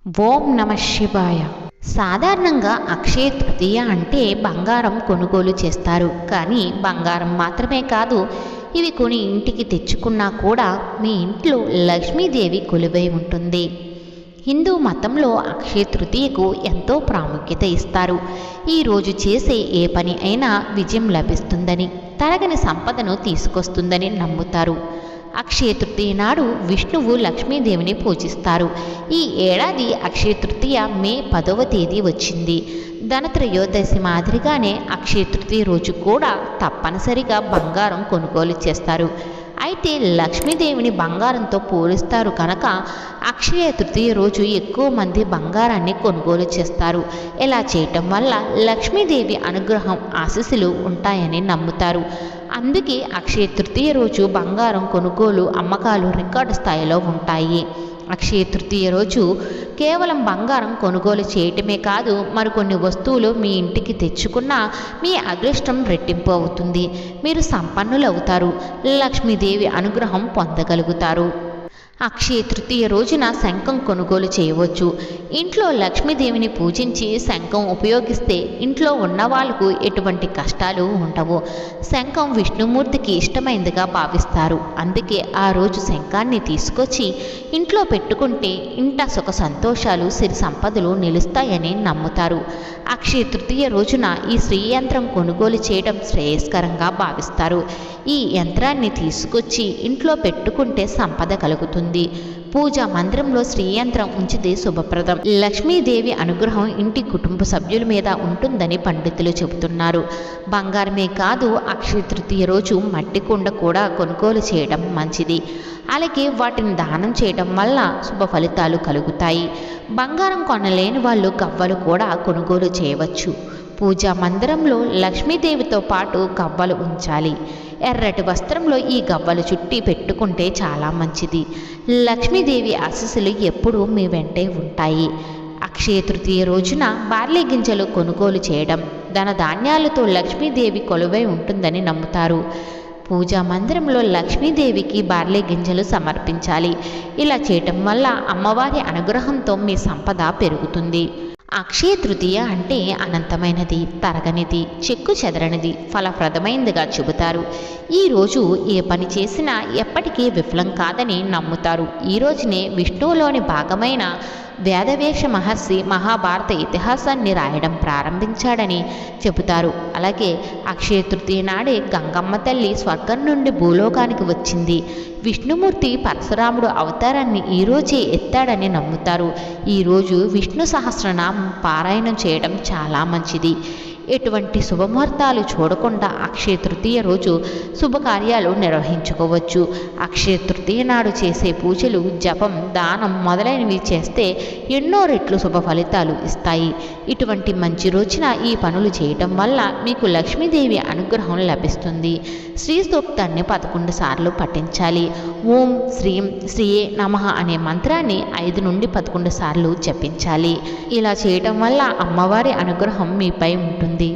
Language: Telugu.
ఓం నమ శివాయ. సాధారణంగా అక్షయ తృతీయ అంటే బంగారం కొనుగోలు చేస్తారు. కానీ బంగారం మాత్రమే కాదు, ఇవి కొని ఇంటికి తెచ్చుకున్నా కూడా మీ ఇంట్లో లక్ష్మీదేవి కొలువై ఉంటుంది. హిందూ మతంలో అక్షయ తృతీయకు ఎంతో ప్రాముఖ్యత ఇస్తారు. ఈరోజు చేసే ఏ పని అయినా విజయం లభిస్తుందని, తరగని సంపదను తీసుకొస్తుందని నమ్ముతారు. అక్షయ తృతీయ నాడు విష్ణువు లక్ష్మీదేవిని పూజిస్తారు. ఈ ఏడాది అక్షయ తృతీయ మే 10వ తేదీ వచ్చింది. ధనత్రయోదశి మాదిరిగానే అక్షయ తృతీయ రోజు కూడా తప్పనిసరిగా బంగారం కొనుగోలు చేస్తారు. అయితే లక్ష్మీదేవిని బంగారంతో పోలుస్తారు కనుక అక్షయ తృతీయ రోజు ఎక్కువ మంది బంగారాన్ని కొనుగోలు చేస్తారు. ఇలా చేయటం వల్ల లక్ష్మీదేవి అనుగ్రహం ఆశీస్సులు ఉంటాయని నమ్ముతారు. అందుకే అక్షయ తృతీయ రోజు బంగారం కొనుగోలు అమ్మకాలు రికార్డు స్థాయిలో ఉంటాయి. అక్షయ తృతీయ రోజు కేవలం బంగారం కొనుగోలు చేయటమే కాదు, మరికొన్ని వస్తువులు మీ ఇంటికి తెచ్చుకున్నా మీ అదృష్టం రెట్టింపు అవుతుంది. మీరు సంపన్నులవుతారు. లక్ష్మీదేవి అనుగ్రహం పొందగలుగుతారు. అక్షయ తృతీయ రోజున శంఖం కొనుగోలు చేయవచ్చు. ఇంట్లో లక్ష్మీదేవిని పూజించి శంఖం ఉపయోగిస్తే ఇంట్లో ఉన్న వాళ్ళకు ఎటువంటి కష్టాలు ఉండవు. శంఖం విష్ణుమూర్తికి ఇష్టమైనదిగా భావిస్తారు. అందుకే ఆ రోజు శంఖాన్ని తీసుకొచ్చి ఇంట్లో పెట్టుకుంటే ఇంట సుఖ సంతోషాలు సిరి సంపదలు నిలుస్తాయని నమ్ముతారు. అక్షయ తృతీయ రోజున ఈ శ్రీయంత్రం కొనుగోలు చేయడం శ్రేయస్కరంగా భావిస్తారు. ఈ యంత్రాన్ని తీసుకొచ్చి ఇంట్లో పెట్టుకుంటే సంపద కలుగుతుంది. పూజా మందిరంలో శ్రీయంత్రం ఉంచితే శుభప్రదం. లక్ష్మీదేవి అనుగ్రహం ఇంటి కుటుంబ సభ్యుల మీద ఉంటుందని పండితులు చెబుతున్నారు. బంగారమే కాదు, అక్షయ తృతీయ రోజు మట్టి కుండ కూడా కొనుగోలు చేయడం మంచిది. అలాగే వాటిని దానం చేయడం వల్ల శుభ ఫలితాలు కలుగుతాయి. బంగారం కొనలేని వాళ్ళు గవ్వలు కూడా కొనుగోలు చేయవచ్చు. పూజా మందిరంలో లక్ష్మీదేవితో పాటు గవ్వలు ఉంచాలి. ఎర్రటి వస్త్రంలో ఈ గవ్వలు చుట్టి పెట్టుకుంటే చాలా మంచిది. లక్ష్మీదేవి ఆశీస్సులు ఎప్పుడూ మీ వెంటే ఉంటాయి. అక్షయ తృతీయ రోజున బార్లీ గింజలు కొనుగోలు చేయడం ధనధాన్యాలతో లక్ష్మీదేవి కొలువై ఉంటుందని నమ్ముతారు. పూజా మందిరంలో లక్ష్మీదేవికి బార్లీ గింజలు సమర్పించాలి. ఇలా చేయటం వల్ల అమ్మవారి అనుగ్రహంతో మీ సంపద పెరుగుతుంది. అక్షయ తృతీయ అంటే అనంతమైనది, తరగనిది, చెక్కు చెదరనిది, ఫలప్రదమైనదిగా చెబుతారు. ఈరోజు ఏ పని చేసినా ఎప్పటికీ విఫలం కాదని నమ్ముతారు. ఈ రోజునే విష్ణువులోని భాగమైన వేదవేష మహర్షి మహాభారత ఇతిహాసాన్ని రాయడం ప్రారంభించాడని చెబుతారు. అలాగే అక్షయ తృతీయ నాడే గంగమ్మ తల్లి స్వర్గం నుండి భూలోకానికి వచ్చింది. విష్ణుమూర్తి పరశురాముడు అవతారాన్ని ఈరోజే ఎత్తాడని నమ్ముతారు. ఈరోజు విష్ణు సహస్రనామం పారాయణం చేయడం చాలా మంచిది. ఎటువంటి శుభముహూర్తాలు చూడకుండా అక్షయ తృతీయ రోజు శుభకార్యాలు నిర్వహించుకోవచ్చు. అక్షయ తృతీయ నాడు చేసే పూజలు, జపం, దానం మొదలైనవి చేస్తే ఎన్నో రెట్లు శుభ ఫలితాలు ఇస్తాయి. ఇటువంటి మంచి రోజున ఈ పనులు చేయటం వల్ల మీకు లక్ష్మీదేవి అనుగ్రహం లభిస్తుంది. శ్రీ సూక్తాన్ని 11 సార్లు పఠించాలి. ఓం శ్రీం శ్రీయే నమః అనే మంత్రాన్ని 5 నుండి 11 సార్లు జపించాలి. ఇలా చేయటం వల్ల అమ్మవారి అనుగ్రహం మీపై ఉంటుంది.